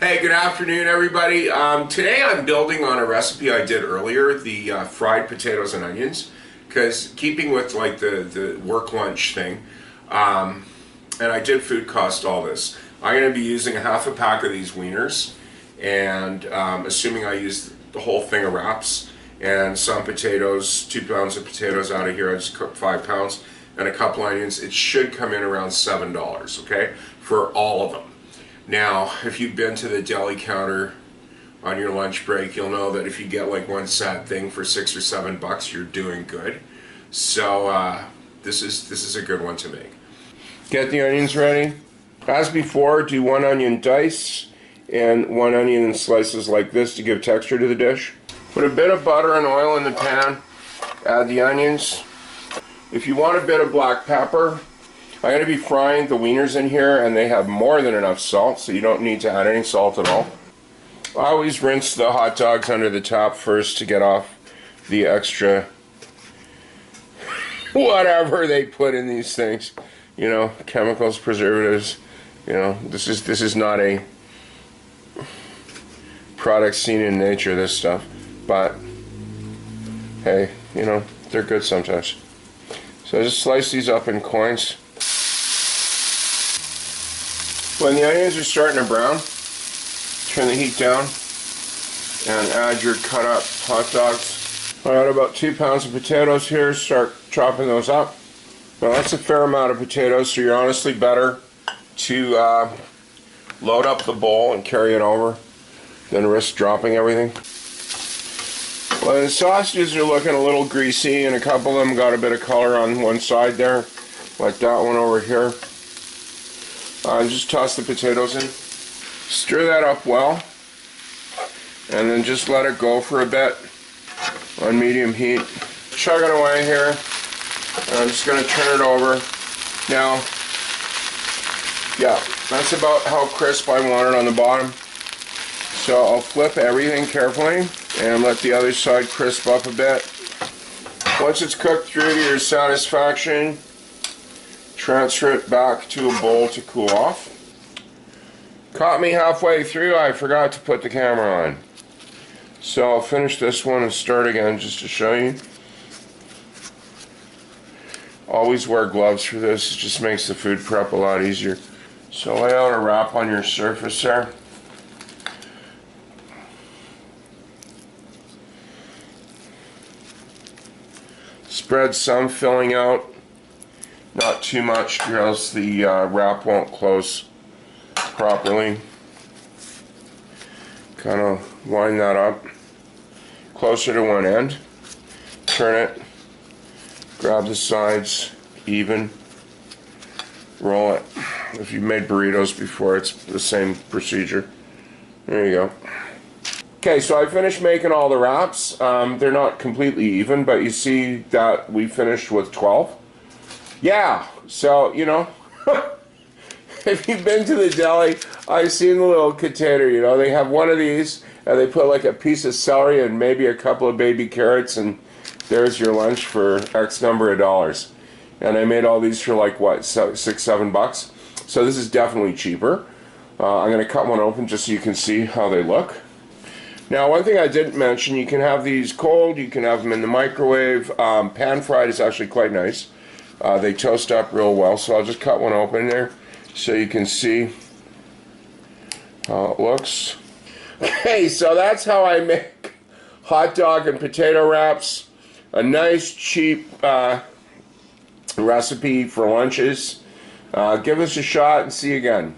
Hey, good afternoon, everybody. Today I'm building on a recipe I did earlier, the fried potatoes and onions, because keeping with like the work lunch thing, and I did food cost all this. I'm going to be using a half a pack of these wieners, and assuming I use the whole thing of wraps, and some potatoes, 2 pounds of potatoes out of here. I just cooked 5 pounds, and a couple onions. It should come in around $7, okay, for all of them. Now, if you've been to the deli counter on your lunch break, you'll know that if you get like one sad thing for $6 or $7, you're doing good. So this is a good one to make. Get the onions ready. As before, do 1 onion dice and 1 onion in slices like this to give texture to the dish. Put a bit of butter and oil in the pan. Add the onions. If you want a bit of black pepper, I'm going to be frying the wieners in here, and they have more than enough salt, so you don't need to add any salt at all. I always rinse the hot dogs under the top first to get off the extra whatever they put in these things. You know, chemicals, preservatives. You know, this is not a product seen in nature, this stuff. But hey, you know, they're good sometimes. So just slice these up in coins. When the onions are starting to brown, turn the heat down and add your cut up hot dogs. I got about 2 pounds of potatoes here. Start chopping those up. Now that's a fair amount of potatoes, so you're honestly better to load up the bowl and carry it over than risk dropping everything. Well, the sausages are looking a little greasy, and a couple of them got a bit of color on one side there, like that one over here. Just toss the potatoes in. Stir that up well, and then just let it go for a bit on medium heat. Chugging away here. I'm just going to turn it over. Now, yeah, that's about how crisp I want it on the bottom. So I'll flip everything carefully and let the other side crisp up a bit. Once it's cooked through to your satisfaction, transfer it back to a bowl to cool off. Caught me halfway through, I forgot to put the camera on. So I'll finish this one and start again just to show you. Always wear gloves for this, it just makes the food prep a lot easier. So lay out a wrap on your surface there. Spread some filling out. Not too much, or else the wrap won't close properly. Kind of line that up closer to one end. Turn it. Grab the sides even. Roll it. If you've made burritos before, it's the same procedure. There you go. Okay, so I finished making all the wraps. They're not completely even, but you see that we finished with 12. Yeah, so, you know, if you've been to the deli, I've seen the little container, you know, they have one of these, and they put like a piece of celery and maybe a couple of baby carrots, and there's your lunch for X number of dollars. And I made all these for like, what, $6, $7? So this is definitely cheaper. I'm going to cut one open just so you can see how they look. Now, one thing I didn't mention, you can have these cold, you can have them in the microwave. Pan fried is actually quite nice. They toast up real well, so I'll just cut one open there so you can see how it looks. Okay, so that's how I make hot dog and potato wraps. A nice, cheap recipe for lunches. Give us a shot and see you again.